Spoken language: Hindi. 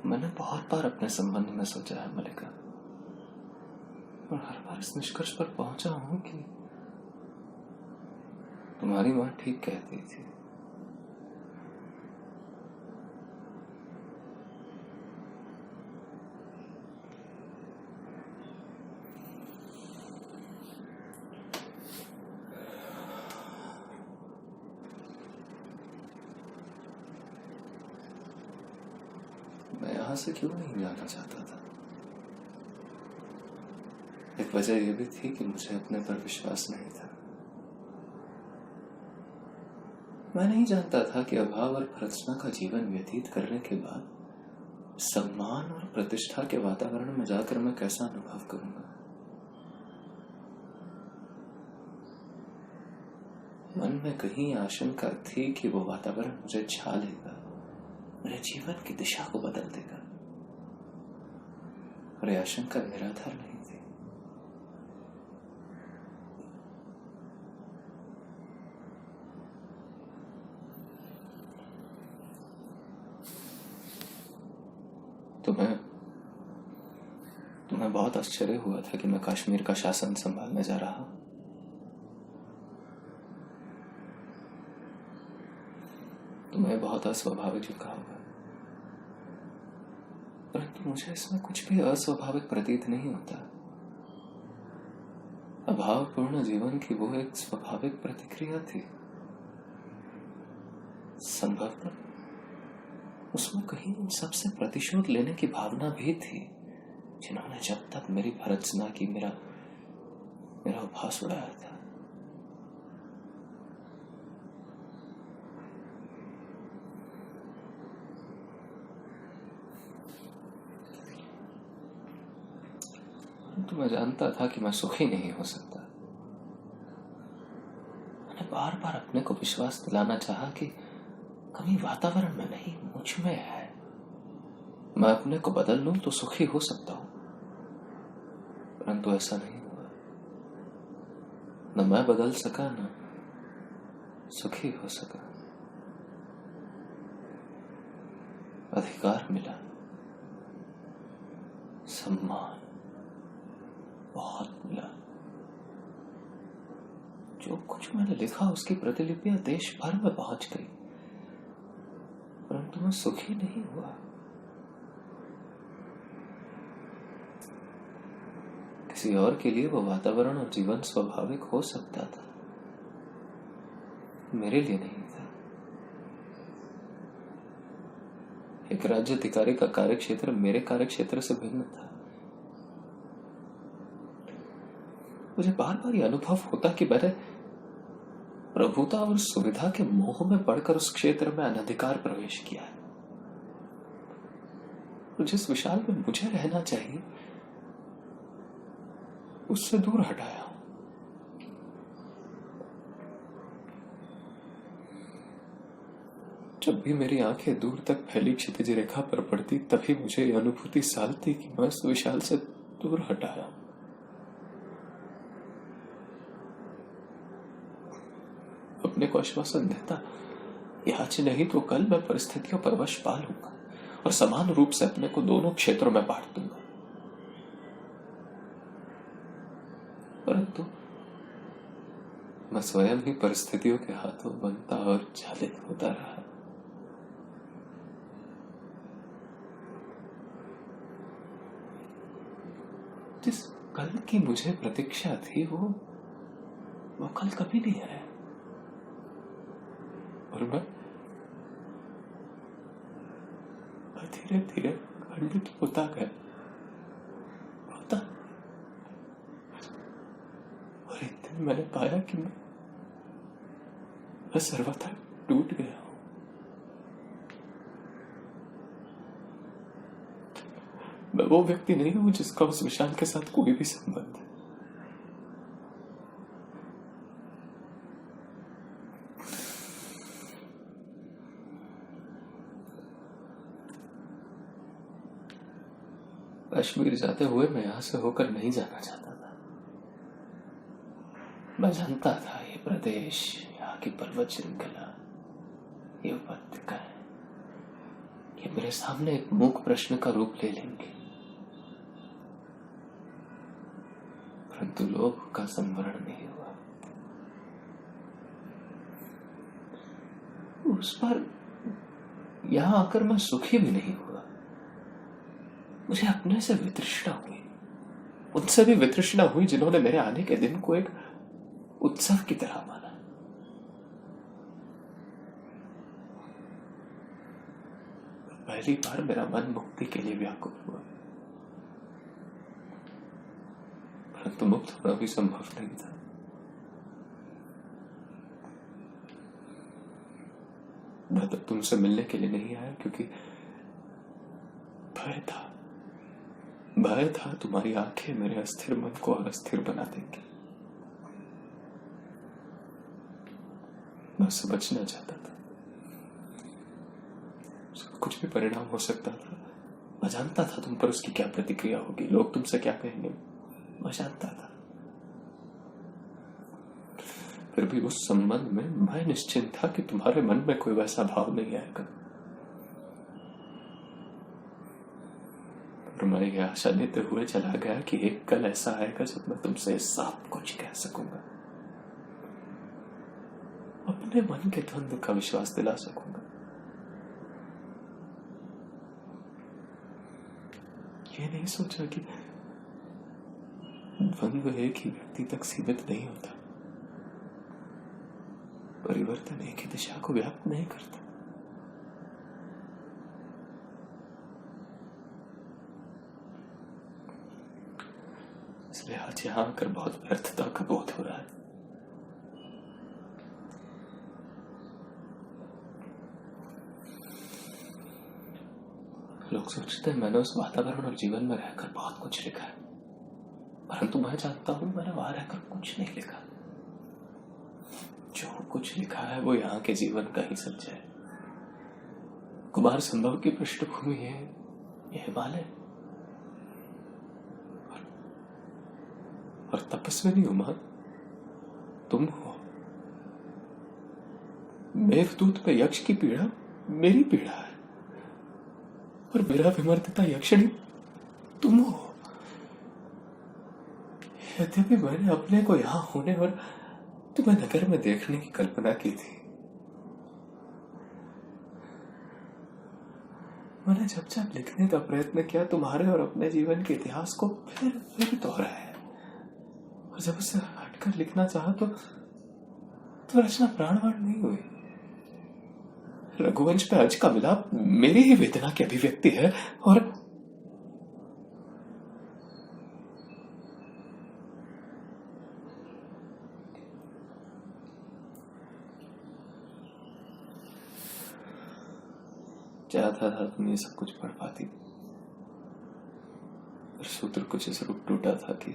मैंने बहुत बार अपने संबंध में सोचा है मलिका, और हर बार इस निष्कर्ष पर पहुंचा हूं कि तुम्हारी मां ठीक कहती थी। मैं यहां से क्यों नहीं जाना चाहता था? एक वजह यह भी थी कि मुझे अपने पर विश्वास नहीं था। मैं नहीं जानता था कि अभाव और भर्त्सना का जीवन व्यतीत करने के बाद सम्मान और प्रतिष्ठा के वातावरण में जाकर मैं कैसा अनुभव करूंगा। मन में कहीं आशंका थी कि वो वातावरण मुझे छा लेगा, मेरे जीवन की दिशा को बदल देगा, और यह आशंका निराधार नहीं थी। तुम्हें बहुत आश्चर्य हुआ था कि मैं कश्मीर का शासन संभालने जा रहा हूं। तुम्हें बहुत अस्वाभाविक लगा होगा, परंतु मुझे इसमें कुछ भी अस्वाभाविक प्रतीत नहीं होता। अभावपूर्ण जीवन की वो एक स्वाभाविक प्रतिक्रिया थी। संभवतः उसमें कहीं उन सबसे प्रतिशोध लेने की भावना भी थी जिन्होंने जब तक मेरी भर्त्सना की मेरा उपहास उड़ाया था। परंतु मैं जानता था कि मैं सुखी नहीं हो सकता। मैंने बार बार अपने को विश्वास दिलाना चाहा कि कमी वातावरण में नहीं, मुझ में है। मैं अपने को बदल लूं तो सुखी हो सकता हूं, परंतु ऐसा नहीं हुआ। न मैं बदल सका, न सुखी हो सका। अधिकार मिला, सम्मान बहुत मिला। जो कुछ मैंने लिखा उसकी प्रतिलिपियां देश भर में पहुंच गई, परंतु मैं सुखी नहीं हुआ। किसी और के लिए वो वातावरण और जीवन स्वाभाविक हो सकता था, मेरे लिए नहीं था। एक राज्य अधिकारी का कार्यक्षेत्र मेरे कार्यक्षेत्र से भिन्न था। मुझे बार बार यह अनुभव होता कि मैंने प्रभुता और सुविधा के मोह में पड़कर उस क्षेत्र में अनधिकार प्रवेश किया है। जिस विशाल में मुझे रहना चाहिए उससे दूर हटाया। जब भी मेरी आंखें दूर तक फैली क्षितिज रेखा पर पड़ती, तभी मुझे यह अनुभूति सालती कि मैं उस विशाल से दूर हटाया। अपने को आश्वासन देता, यह आज नहीं तो कल मैं परिस्थितियों पर वश पा लूंगा और समान रूप से अपने को दोनों क्षेत्रों में बांट दूंगा। परंतु मैं स्वयं ही परिस्थितियों के हाथों बनता और चालित होता रहा। जिस कल की मुझे प्रतीक्षा थी वो कल कभी नहीं आया, और मैं धीरे धीरे खंडित होता गया। और एक दिन मैंने पाया कि मैं सर्वथा टूट गया हूं। मैं वो व्यक्ति नहीं हूं जिसका उस विशाल के साथ कोई भी संबंध है। कश्मीर जाते हुए मैं यहां से होकर नहीं जाना चाहता था। मैं जानता था ये प्रदेश, यहाँ की पर्वत श्रृंखला, ये उपत्यका है, ये मेरे सामने एक मूक प्रश्न का रूप ले लेंगे, परंतु लोभ का संवरण नहीं हुआ। उस पर यहां आकर मैं सुखी भी नहीं हुआ। मुझे अपने से वितृष्णा हुई, उनसे भी वितृष्णा हुई जिन्होंने मेरे आने के दिन को एक उत्सव की तरह माना। पहली बार मेरा मन मुक्ति के लिए व्याकुल हुआ, परंतु मुक्त होना भी संभव नहीं था। मैं तो तुमसे मिलने के लिए नहीं आया क्योंकि भय था तुम्हारी आंखें मेरे अस्थिर मन को अस्थिर बना देंगी। मैं उससे बचना चाहता था। उसका कुछ भी परिणाम हो सकता था। मैं जानता था तुम पर उसकी क्या प्रतिक्रिया होगी, लोग तुमसे क्या कहेंगे, मैं जानता था। फिर भी उस संबंध में मैं निश्चिंत था कि तुम्हारे मन में कोई वैसा भाव नहीं आएगा। और मैं यह आशा लेते हुए चला गया कि एक कल ऐसा आएगा जब मैं तुमसे सब कुछ कह सकूंगा, अपने मन के द्वंद्व का विश्वास दिला सकूंगा। ये नहीं सोचा कि द्वंद्व एक ही व्यक्ति तक सीमित नहीं होता, परिवर्तन एक ही दिशा को व्याप्त नहीं करता। इसलिए आज यहां आकर बहुत व्यर्थता का बोध हो रहा है। लोग सोचते हैं मैंने उस वातावरण और जीवन में रहकर बहुत कुछ लिखा है, परंतु मैं जानता हूं मैंने वहां रहकर कुछ नहीं लिखा। जो कुछ लिखा है वो यहाँ के जीवन का ही सच्चा है। कुमार संभव की पृष्ठभूमि है यह हिमालय, और तपस्विनी उमा तुम हो। मेघदूत में यक्ष की पीड़ा मेरी पीड़ा है, और मेरा विमर्दिता यक्षिणी तुम हो। यद्यपि मैंने अपने को यहाँ होने और तुम्हें नगर में देखने की कल्पना की थी, मैंने जब जब लिखने का प्रयत्न किया तुम्हारे और अपने जीवन के इतिहास को फिर दोहराया, और जब उससे हटकर लिखना चाहा तो रचना प्राणवान नहीं हुई। रघुवंश पे अंश का मिलाप मेरी ही वेदना की अभिव्यक्ति है, और चाहता था तुम ये सब कुछ पढ़ पाती, पर सूत्र कुछ इस रूप टूटा था कि